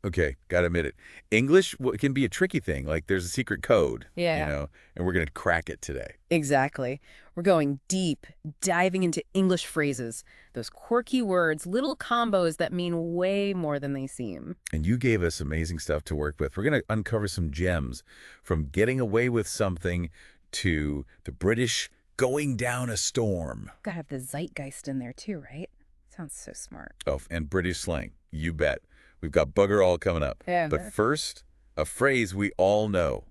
Okay, gotta admit it. English can be a tricky thing. Like there's a secret code, Yeah. and we're gonna crack it today. Exactly. We're going deep, diving into English phrases, those quirky words, little combos that mean way more than they seem. And you gave us amazing stuff to work with. We're gonna uncover some gems from getting away with something to the British going down a storm. Gotta have the zeitgeist in there too, right? Sounds so smart. Oh, and British slang. You bet. We've got bugger all coming up. Yeah. But first, a phrase we all know.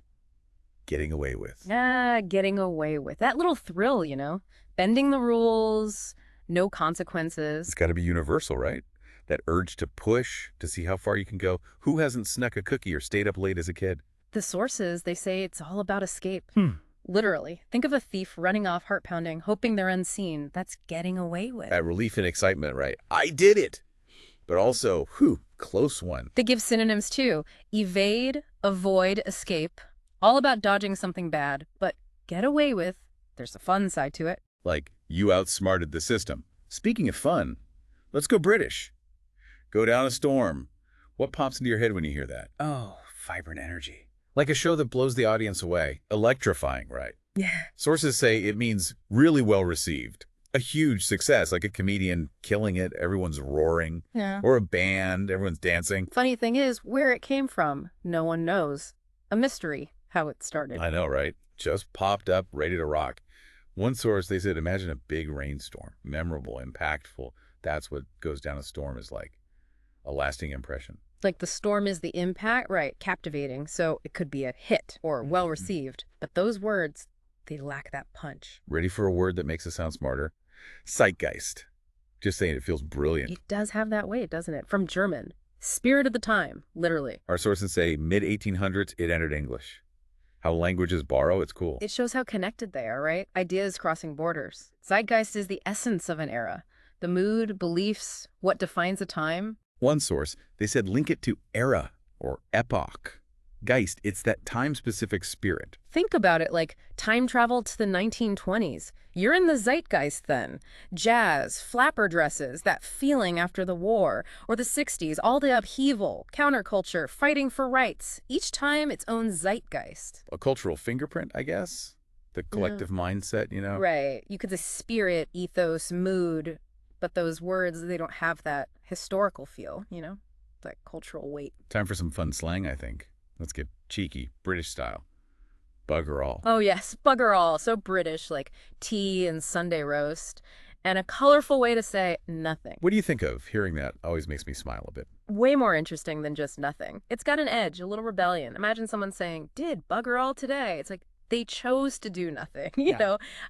Getting away with. Getting away with. That little thrill, Bending the rules, no It's consequences. got to be universal, right? That urge to push, to see how far you can go. Who hasn't snuck a cookie or stayed up late as a kid? The sources, they say it's all about escape. Hmm. Literally. Think of a thief running off, heart pounding, hoping they're unseen. That's getting away with. That relief and excitement, right? I did it! But also, whew, close one. They give synonyms too. Evade, avoid, escape. All about dodging something bad. But get away with, there's a fun side to it. Like, you outsmarted the system. Speaking of fun, let's go British. Go down a storm. What pops into your head when you hear that? Oh, vibrant energy. Like a show that blows the audience away. Electrifying, right? Yeah. Sources say it means really well received. A huge success, like a comedian killing it, everyone's roaring. Yeah. Or a band, everyone's dancing. Funny thing is, where it came from, no one knows. A mystery, how it started. I know, right? Just popped up, ready to rock. One source, they said, imagine a big rainstorm. Memorable, impactful. That's what goes down a storm is like. A lasting impression. Like the storm is the impact, right, captivating, so it could be a hit or well received. But those words, they lack that punch. Ready for a word that makes us sound smarter? Zeitgeist. Just saying, it feels brilliant. It does have that weight, doesn't it? From German. Spirit of the time, literally. Our sources say mid-1800s, it entered English. How languages borrow, it's cool. It shows how connected they are, right? Ideas crossing borders. Zeitgeist is the essence of an era. The mood, beliefs, what defines a time. One source, they said link it to era or epoch. Geist, it's that time-specific spirit. Think about it like time travel to the 1920s. You're in the zeitgeist then. Jazz, flapper dresses, that feeling after the war. Or the 60s, all the upheaval, counterculture, fighting for rights. Each time its own zeitgeist. A cultural fingerprint, I guess? The collective mindset, Right. You could say spirit, ethos, mood. But those words, they don't have that historical feel, that cultural weight. Time for some fun slang, I think. Let's get cheeky, British style. Bugger all. Oh, yes, bugger all. So British, like tea and Sunday roast. And a colorful way to say nothing. What do you think of? Hearing that always makes me smile a bit. Way more interesting than just nothing. It's got an edge, a little rebellion. Imagine someone saying, did bugger all today. It's like they chose to do nothing,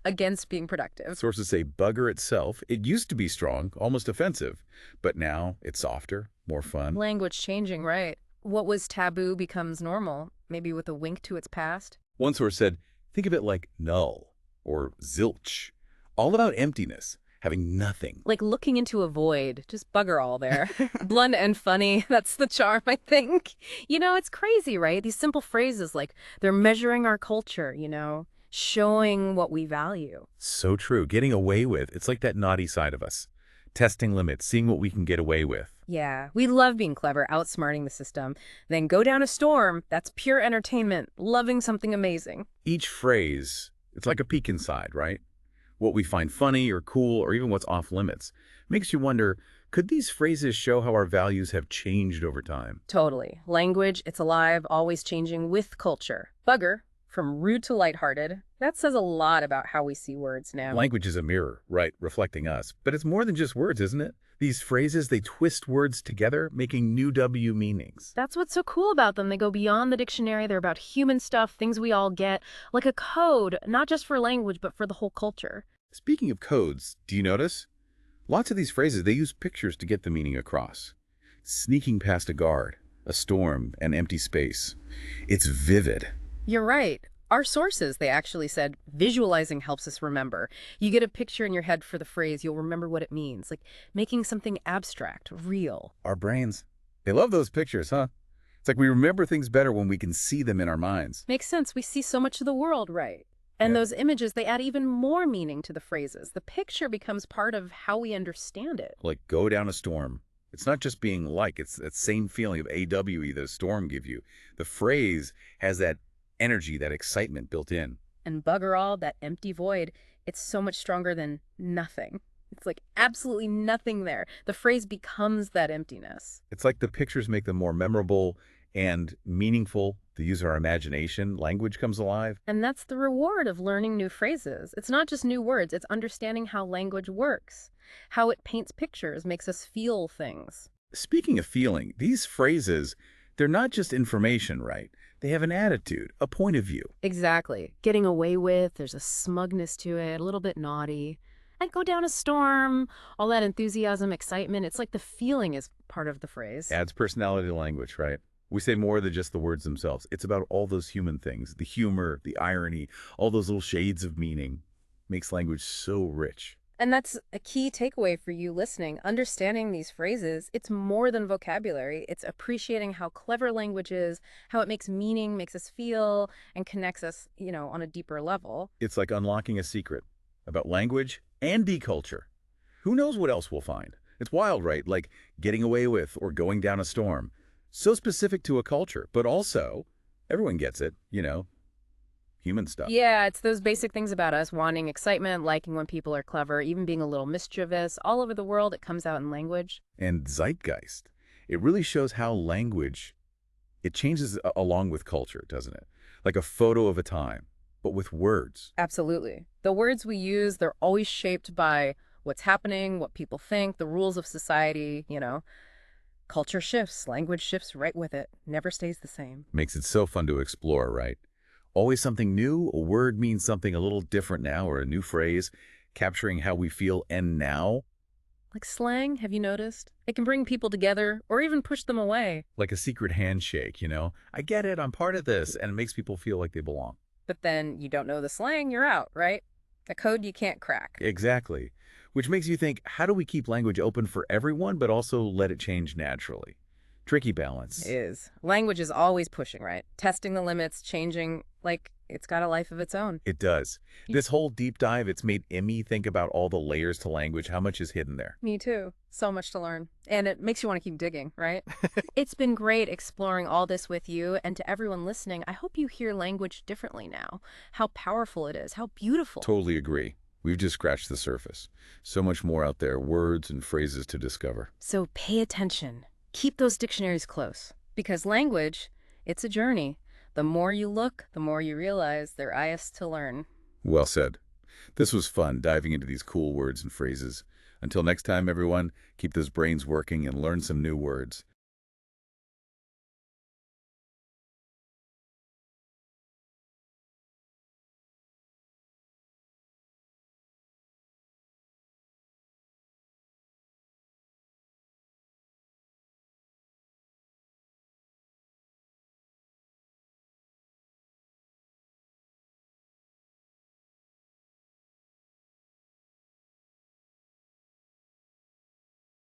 against being productive. Sources say bugger itself, it used to be strong, almost offensive, but now it's softer, more fun. Language changing, right? What was taboo becomes normal, maybe with a wink to its past. One source said, think of it like null or zilch, all about emptiness, having nothing. Like looking into a void, just bugger all there. Blunt and funny, that's the charm, I think. It's crazy, right? These simple phrases like they're measuring our culture, showing what we value. So true. Getting away with, it's like that naughty side of us. Testing limits, seeing what we can get away with. Yeah, we love being clever, outsmarting the system. Then go down a storm, that's pure entertainment, loving something amazing. Each phrase, it's like a peek inside, right? What we find funny or cool or even what's off limits. Makes you wonder, could these phrases show how our values have changed over time? Totally. Language, it's alive, always changing with culture. Bugger, from rude to lighthearted, that says a lot about how we see words now. Language is a mirror, right, reflecting us. But it's more than just words, isn't it? These phrases, they twist words together, making new W meanings. That's what's so cool about them. They go beyond the dictionary. They're about human stuff, things we all get, like a code, not just for language, but for the whole culture. Speaking of codes, do you notice? Lots of these phrases, they use pictures to get the meaning across. Sneaking past a guard, a storm, an empty space. It's vivid. You're right. Our sources, they actually said, visualizing helps us remember. You get a picture in your head for the phrase, you'll remember what it means, like making something abstract, real. Our brains, they love those pictures, huh? It's like we remember things better when we can see them in our minds. Makes sense. We see so much of the world, right? And those images, they add even more meaning to the phrases. The picture becomes part of how we understand it. Like go down a storm. It's not just being like, it's that same feeling of AWE that a storm gives you. The phrase has that energy, that excitement built in. And bugger all, that empty void, it's so much stronger than nothing. It's like absolutely nothing there. The phrase becomes that emptiness. It's like the pictures make them more memorable and meaningful. They use our imagination. Language comes alive. And that's the reward of learning new phrases. It's not just new words, it's understanding how language works, how it paints pictures, makes us feel things. Speaking of feeling, these phrases, they're not just information, right? They have an attitude, a point of view. Exactly. Getting away with, there's a smugness to it, a little bit naughty. And go down a storm, all that enthusiasm, excitement. It's like the feeling is part of the phrase. Adds personality to language, right? We say more than just the words themselves. It's about all those human things, the humor, the irony, all those little shades of meaning. Makes language so rich. And that's a key takeaway for you listening. Understanding these phrases, it's more than vocabulary. It's appreciating how clever language is, how it makes meaning, makes us feel, and connects us, on a deeper level. It's like unlocking a secret about language and deculture. Who knows what else we'll find? It's wild, right? Like getting away with or going down a storm. So specific to a culture, but also everyone gets it, human stuff. Yeah, it's those basic things about us, wanting excitement, liking when people are clever, even being a little mischievous. All over the world, it comes out in language. And zeitgeist. It really shows how language, it changes along with culture, doesn't it? Like a photo of a time, but with words. Absolutely. The words we use, they're always shaped by what's happening, what people think, the rules of society. Culture shifts, language shifts right with it, never stays the same. Makes it so fun to explore, right? Always something new, a word means something a little different now, or a new phrase, capturing how we feel and now. Like slang, have you noticed? It can bring people together or even push them away. Like a secret handshake, I get it, I'm part of this, and it makes people feel like they belong. But then you don't know the slang, you're out, right? A code you can't crack. Exactly. Which makes you think, how do we keep language open for everyone, but also let it change naturally? Tricky balance. It is. Language is always pushing, right? Testing the limits, changing, like it's got a life of its own. It does. This whole deep dive, it's made Emmy think about all the layers to language, how much is hidden there. Me too. So much to learn. And it makes you want to keep digging, right? It's been great exploring all this with you. And to everyone listening, I hope you hear language differently now. How powerful it is, how beautiful. Totally agree. We've just scratched the surface. So much more out there, words and phrases to discover. So pay attention. Keep those dictionaries close. Because language, it's a journey. The more you look, the more you realize there is to learn. Well said. This was fun, diving into these cool words and phrases. Until next time, everyone, keep those brains working and learn some new words.